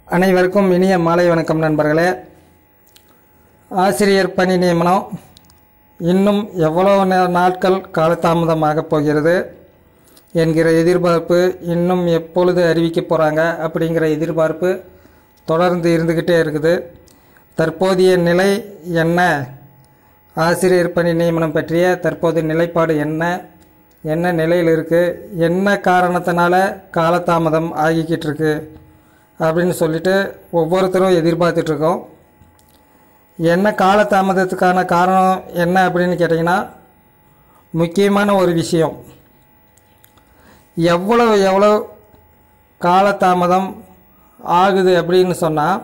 அனைவருக்கும் இனிய மாலை வணக்கம் நண்பர்களே. ஆசிரியர் பணி நியமனம் இன்னும் எவ்வளவு நாட்கள் காலதாமதமாக போகிறது என்கிற எதிர்பார்ப்பு, இன்னும் எப்பொழுது அறிவிக்க போகிறாங்க அப்படிங்கிற எதிர்பார்ப்பு தொடர்ந்து இருந்துக்கிட்டே இருக்குது. தற்போதைய நிலை என்ன, ஆசிரியர் பணி நியமனம் பற்றிய தற்போதைய நிலைப்பாடு என்ன நிலையில் இருக்குது, என்ன காரணத்தினால காலதாமதம் ஆகிக்கிட்டு இருக்கு அப்படின்னு சொல்லிட்டு ஒவ்வொருத்தரும் எதிர்பார்த்துட்ருக்கோம். என்ன காலதாமதத்துக்கான காரணம் என்ன அப்படின்னு கேட்டிங்கன்னா, முக்கியமான ஒரு விஷயம், எவ்வளோ காலதாமதம் ஆகுது அப்படின்னு சொன்னால்,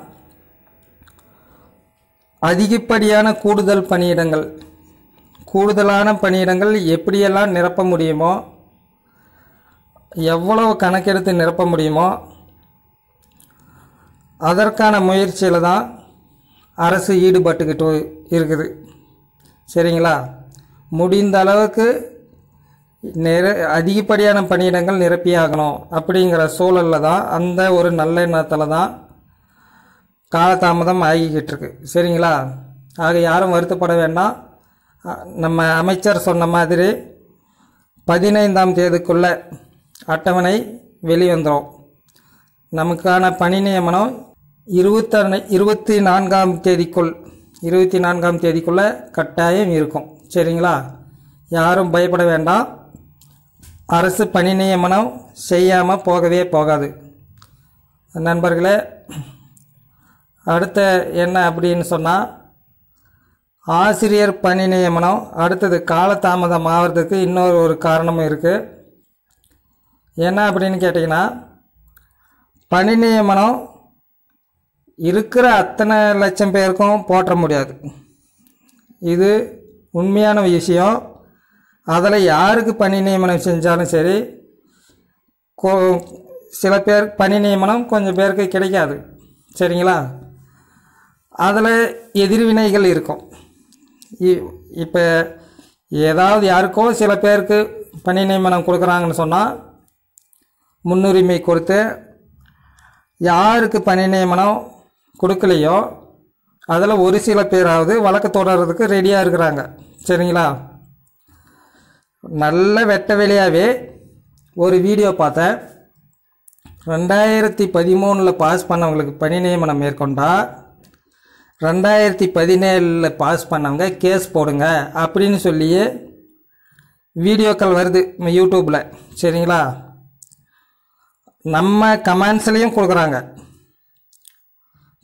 அதிகப்படியான கூடுதலான பணியிடங்கள் எப்படியெல்லாம் நிரப்ப முடியுமோ, எவ்வளவு கணக்கெடுத்து நிரப்ப முடியுமோ அதற்கான முயற்சியில் தான் அரசு ஈடுபட்டுக்கிட்டு இருக்குது. சரிங்களா? முடிந்த அளவுக்கு அதிகப்படியான பணியிடங்கள் நிரப்பியாகணும் அப்படிங்கிற சூழலில் தான், அந்த ஒரு நல்ல எண்ணத்தில் தான் காலதாமதம் ஆகிக்கிட்டு இருக்கு. சரிங்களா? ஆக யாரும் வருத்தப்பட வேண்டாம். நம்ம அமைச்சர் சொன்ன மாதிரி 15ஆம் தேதிக்குள்ள அட்டவணை வெளிவந்துடும். நமக்கான பணி நியமனம் 24ஆம் தேதிக்குள்ள கட்டாயம் இருக்கும். சரிங்களா? யாரும் பயப்பட வேண்டாம். அரசு பணி நியமனம் செய்யாமல் போகவே போகாது நண்பர்களே. அடுத்த என்ன அப்படின்னு சொன்னால், ஆசிரியர் பணி நியமனம் அடுத்தது காலதாமதம் ஆகிறதுக்கு இன்னொரு காரணமும் இருக்குது. என்ன அப்படின்னு கேட்டிங்கன்னா, பணி நியமனம் இருக்கிற அத்தனை லட்சம் பேருக்கும் போற்ற முடியாது. இது உண்மையான விஷயம். அதில் யாருக்கு பணி நியமனம் செஞ்சாலும் சரி, சில பேர் பணி நியமனம் கொஞ்சம் பேருக்கு கிடைக்காது. சரிங்களா? அதில் எதிர்வினைகள் இருக்கும். இப்போ ஏதாவது யாருக்கோ சில பேருக்கு பணி நியமனம் கொடுக்குறாங்கன்னு சொன்னால், முன்னுரிமை கொடுத்து யாருக்கு பணி நியமனம் கொடுக்கலையோ அதில் ஒரு சில பேராவது வழக்கு தொடர்றதுக்கு ரெடியாக இருக்கிறாங்க. சரிங்களா? நல்ல வெட்ட வெளியாகவே ஒரு வீடியோ பார்த்தேன். 2013 பாஸ் பண்ணவங்களுக்கு பணி நியமனம் மேற்கொண்டா 2017 பாஸ் பண்ணவங்க கேஸ் போடுங்க அப்படின்னு சொல்லியே வீடியோக்கள் வருது யூடியூப்பில். சரிங்களா? நம்ம கமெண்ட்ஸ்லேயும் கொடுக்குறாங்க,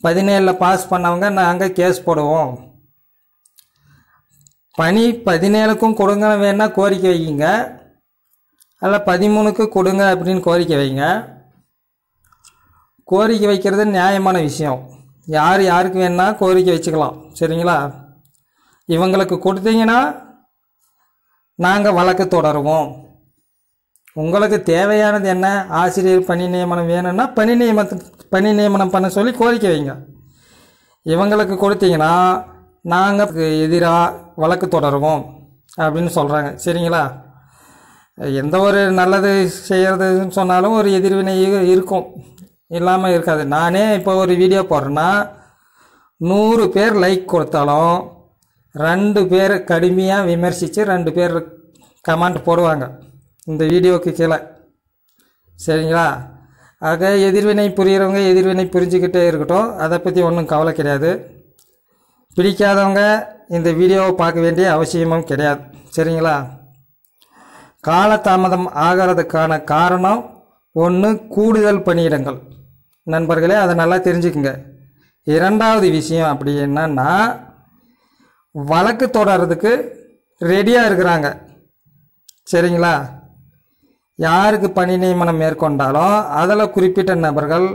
17 பாஸ் பண்ணவங்க நாங்கள் கேஸ் போடுவோம், பணி 17க்கும் கொடுங்க வேணால் கோரிக்கை வைங்க, அல்ல 13க்கு கொடுங்க அப்படின்னு கோரிக்கை வைங்க. கோரிக்கை வைக்கிறது நியாயமான விஷயம். யாருக்கு வேணால் கோரிக்கை வச்சுக்கலாம். சரிங்களா? இவங்களுக்கு கொடுத்தீங்கன்னா நாங்கள் வழக்கு தொடருவோம். உங்களுக்கு தேவையானது என்ன, ஆசிரியர் பணி நியமனம் வேணும்னா பணி நியமனம் பண்ண சொல்லி கோரிக்கை வைங்க. இவங்களுக்கு கொடுத்தீங்கன்னா நாங்கள் எதிராக வழக்கு தொடருவோம் அப்படின்னு சொல்கிறாங்க. சரிங்களா? எந்த ஒரு நல்லது செய்கிறதுன்னு சொன்னாலும் ஒரு எதிர்வினை இருக்கும், இல்லாமல் இருக்காது. நானே இப்போ ஒரு வீடியோ போடுறேன்னா 100 பேர் லைக் கொடுத்தாலும் 2 பேர் கடுமையாக விமர்சித்து 2 பேர் கமெண்ட் போடுவாங்க இந்த வீடியோவுக்கு கீழே. சரிங்களா? ஆக எதிர்வினை புரிகிறவங்க எதிர்வினை புரிஞ்சுக்கிட்டே இருக்கட்டும், அதை பற்றி ஒன்றும் கவலை கிடையாது. பிடிக்காதவங்க இந்த வீடியோவை பார்க்க வேண்டிய அவசியமும் கிடையாது. சரிங்களா? காலதாமதம் ஆகிறதுக்கான காரணம் ஒன்று, கூடுதல் பணியிடங்கள். நண்பர்களே, அதை நல்லா தெரிஞ்சுக்குங்க. இரண்டாவது விஷயம் அப்படி என்னன்னா, வழக்கு தொடர்றதுக்கு ரெடியாக இருக்கிறாங்க. சரிங்களா? யாருக்கு பணி நியமனம் மேற்கொண்டாலும் அதில் குறிப்பிட்ட நபர்கள்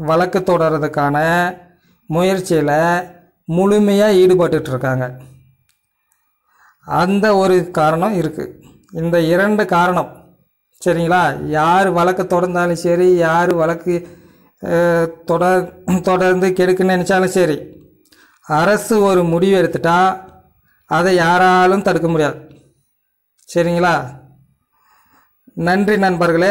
வழக்கு தொடர்றதுக்கான முயற்சியில் முழுமையாக ஈடுபட்டுருக்காங்க. அந்த ஒரு காரணம் இருக்குது. இந்த 2 காரணம். சரிங்களா? யார் வழக்கு தொடர்ந்தாலும் சரி, யார் வழக்கு தொடர்ந்து கெடுக்குன்னு நினச்சாலும் சரி, அரசு ஒரு முடிவு எடுத்துட்டா அதை யாராலும் தடுக்க முடியாது. சரிங்களா? நன்றி நண்பர்களே.